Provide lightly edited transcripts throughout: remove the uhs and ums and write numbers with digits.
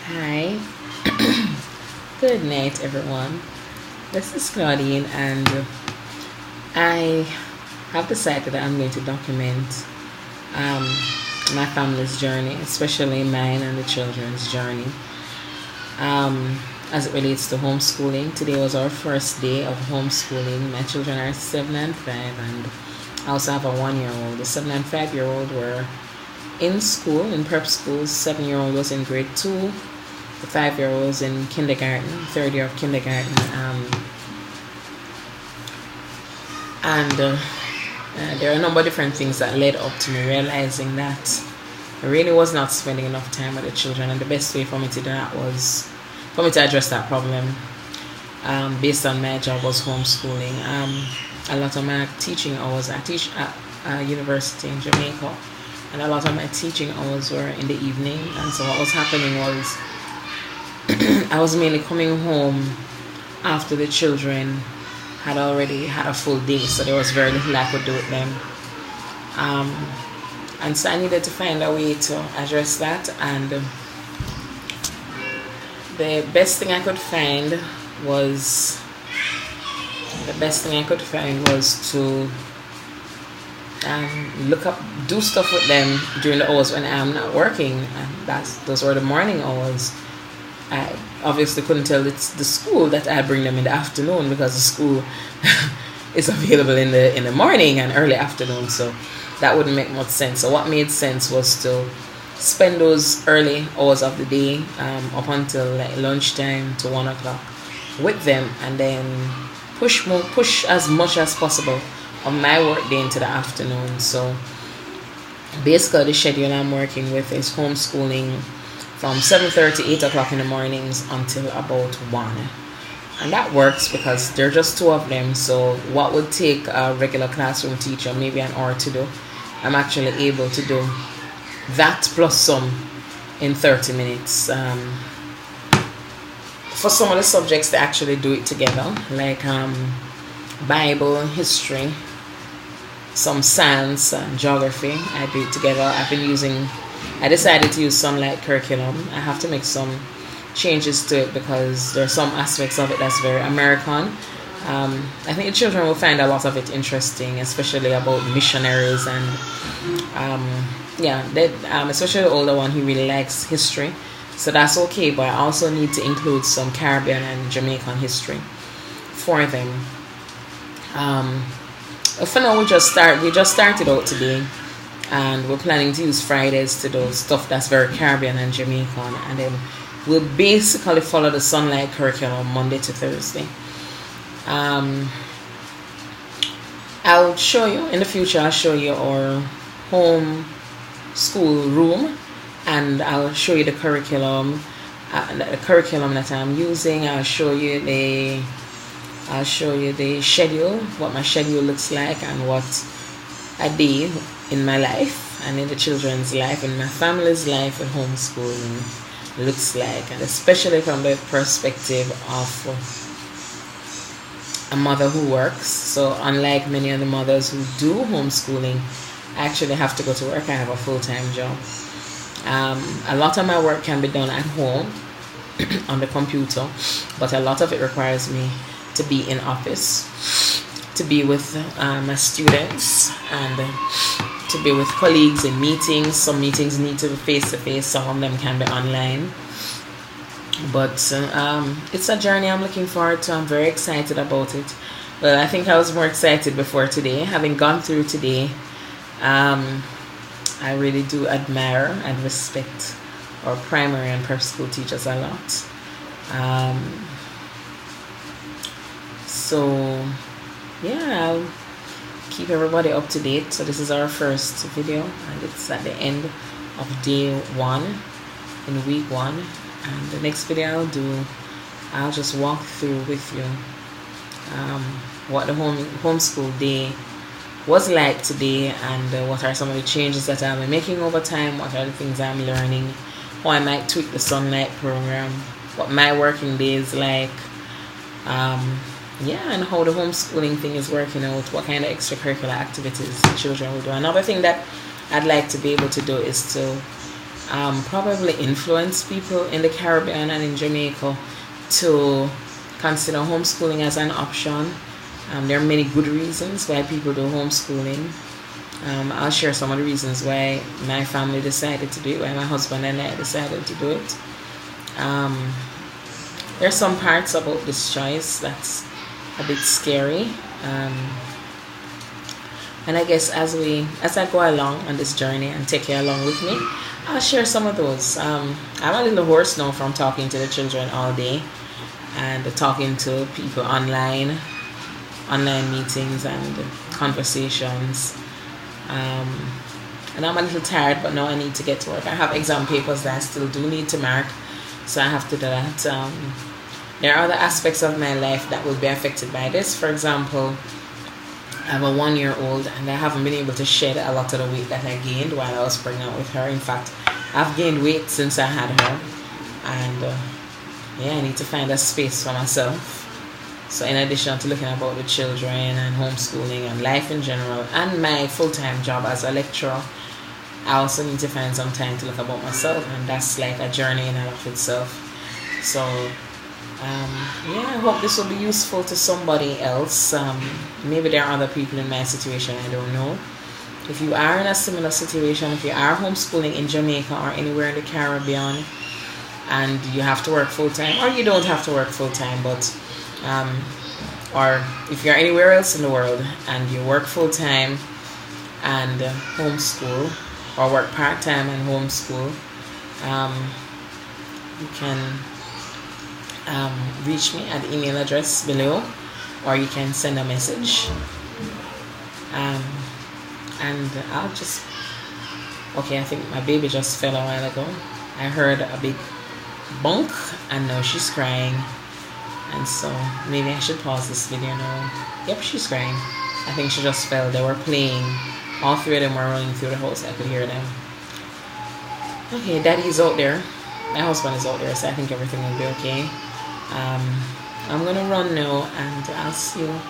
Hi, good night, everyone. This is Claudine, and I have decided that I'm going to document um, my family's journey, especially mine and the children's journey, as it relates to homeschooling. Today was our first day of homeschooling. My children are 7 and 5, and I also have a 1 year old. The 7 and 5 year old were in school, in prep school. 7 year old was in grade 2. The 5 year old was in kindergarten, third year of kindergarten. And there are a number of different things that led up to me realizing that I really was not spending enough time with the children, and the best way for me to do that was for me to address that problem based on my job was homeschooling. A lot of my teaching hours, I teach at a university in Jamaica, and a lot of my teaching hours were in the evening. And so what was happening was I was mainly coming home after the children had already had a full day, so there was very little I could do with them. And so I needed to find a way to address that, and the best thing I could find was to do stuff with them during the hours when I'm not working, and those were the morning hours. I obviously couldn't tell the school that I bring them in the afternoon, because the school is available in the morning and early afternoon, so that wouldn't make much sense. So what made sense was to spend those early hours of the day up until like lunchtime to 1 o'clock with them, and then push as much as possible on my work day into the afternoon. So basically the schedule I'm working with is homeschooling from 7:30, 8 o'clock in the mornings until about 1. And that works because there are just two of them. So what would take a regular classroom teacher maybe an hour to do, I'm actually able to do that plus some in 30 minutes. For some of the subjects, they actually do it together, like Bible, history, some science and geography. I do it together. I decided to use Sunlight curriculum. I have to make some changes to it because there are some aspects of it that's very American. I think the children will find a lot of it interesting, especially about missionaries and especially the older one, he really likes history, so that's okay. But I also need to include some Caribbean and Jamaican history for them. For now, we just started out today, and we're planning to use Fridays to do stuff that's very Caribbean and Jamaican, and then we'll basically follow the Sunlight curriculum Monday to Thursday. I'll show you in the future. I'll show you our home school room, and I'll show you the curriculum that I'm using. I'll show you the schedule, what my schedule looks like, and what a day in my life and in the children's life, in my family's life at homeschooling looks like, and especially from the perspective of a mother who works. So unlike many other mothers who do homeschooling, I actually have to go to work. I have a full-time job. A lot of my work can be done at home on the computer, but a lot of it requires me to be in office, to be with my students, and to be with colleagues in meetings. Some meetings need to be face-to-face, some of them can be online. But it's a journey I'm looking forward to. I'm very excited about it. Well, I think I was more excited before today. Having gone through today, I really do admire and respect our primary and prep school teachers a lot. So yeah, I'll keep everybody up to date. So this is our first video, and it's at the end of day 1 in week 1. And the next video I'll just walk through with you what the homeschool day was like today, and what are some of the changes that I'm making over time, what are the things I'm learning, how I might tweak the Sunlight program, what my working day is like, and how the homeschooling thing is working out, what kind of extracurricular activities the children will do. Another thing that I'd like to be able to do is to probably influence people in the Caribbean and in Jamaica to consider homeschooling as an option. There are many good reasons why people do homeschooling. I'll share some of the reasons why my family decided to do it, why my husband and I decided to do it. There's some parts about this choice that's a bit scary. And I guess as I go along on this journey and take you along with me, I'll share some of those. I'm a little hoarse now from talking to the children all day and talking to people online meetings and conversations. And I'm a little tired, but now I need to get to work. I have exam papers that I still do need to mark, so I have to do that. There are other aspects of my life that will be affected by this. For example, I have a 1-year-old and I haven't been able to shed a lot of the weight that I gained while I was pregnant with her. In fact, I've gained weight since I had her, and I need to find a space for myself. So in addition to looking about the children and homeschooling and life in general and my full-time job as a lecturer, I also need to find some time to look about myself, and that's like a journey in and of itself. So I hope this will be useful to somebody else. Maybe there are other people in my situation, I don't know. If you are in a similar situation, if you are homeschooling in Jamaica or anywhere in the Caribbean and you have to work full-time, or you don't have to work full-time, but or if you're anywhere else in the world and you work full-time and homeschool, or work part-time and homeschool, you can reach me at the email address below, or you can send a message, and I'll just I think my baby just fell a while ago. I heard a big bunk and now she's crying, and so maybe I should pause this video now. Yep, she's crying. I think she just fell. They were playing. All three of them were running through the house. I could hear them. Okay, daddy's out there. My husband is out there, so I think everything will be okay. I'm gonna run now, and I'll see you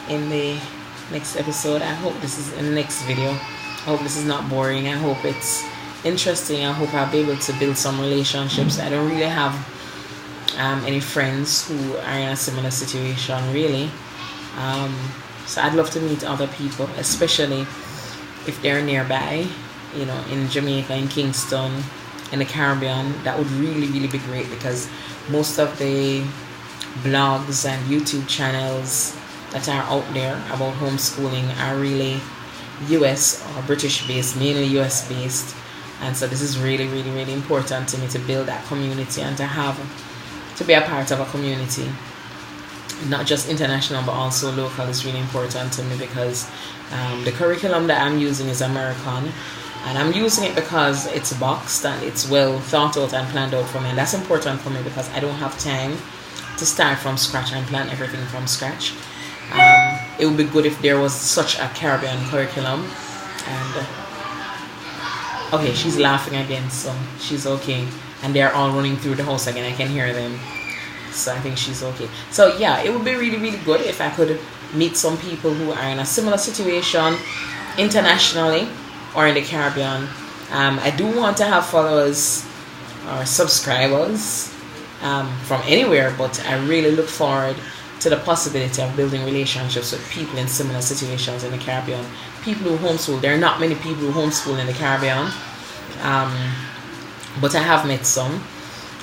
in the next episode. I hope this is in the next video. I hope this is not boring. I hope it's interesting. I hope I'll be able to build some relationships. I don't really have any friends who are in a similar situation, really. So I'd love to meet other people, especially if they're nearby, in Jamaica, in Kingston, in the Caribbean. That would really, really be great, because most of the blogs and YouTube channels that are out there about homeschooling are really US or British based, mainly US based. And so this is really, really, really important to me, to build that community and to be a part of a community. Not just international but also local is really important to me, because the curriculum that I'm using is American, and I'm using it because it's boxed and it's well thought out and planned out for me, and that's important for me because I don't have time to start from scratch and plan everything from scratch. It would be good if there was such a Caribbean curriculum. And okay, she's laughing again, so she's okay, and they're all running through the house again. I can hear them. So I think she's okay. So yeah, it would be really, really good if I could meet some people who are in a similar situation internationally or in the Caribbean. I do want to have followers or subscribers from anywhere, but I really look forward to the possibility of building relationships with people in similar situations in the Caribbean. People who homeschool. There are not many people who homeschool in the Caribbean, but I have met some.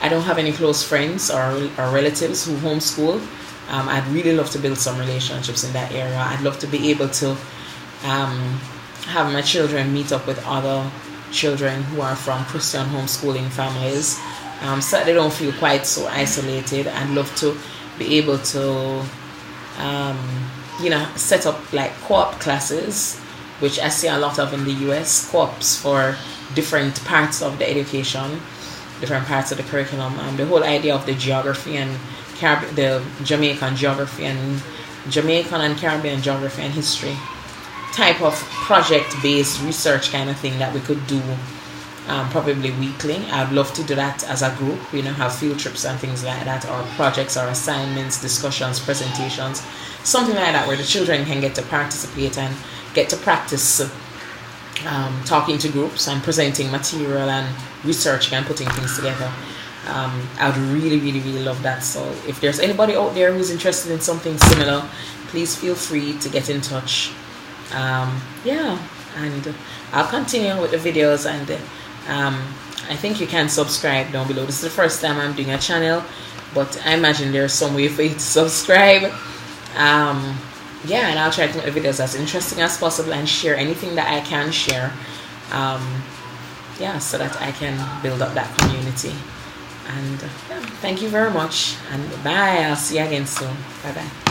I don't have any close friends or relatives who homeschool. I'd really love to build some relationships in that area. I'd love to be able to have my children meet up with other children who are from Christian homeschooling families, so that they don't feel quite so isolated. I'd love to be able to set up like co-op classes, which I see a lot of in the US, co-ops for different parts of the education, different parts of the curriculum. The whole idea of the geography and the Jamaican geography and Jamaican and Caribbean geography and history type of project-based research kind of thing that we could do probably weekly. I'd love to do that as a group, have field trips and things like that, or projects or assignments, discussions, presentations, something like that, where the children can get to participate and get to practice talking to groups and presenting material and researching and putting things together. I would really, really, really love that. So if there's anybody out there who's interested in something similar, please feel free to get in touch. Yeah, and I'll continue with the videos, and I think you can subscribe down below. This is the first time I'm doing a channel, but I imagine there's some way for you to subscribe. Yeah, and I'll try to make the videos as interesting as possible and share anything that I can share. Yeah, so that I can build up that community. And yeah, thank you very much, and bye. I'll see you again soon. Bye bye.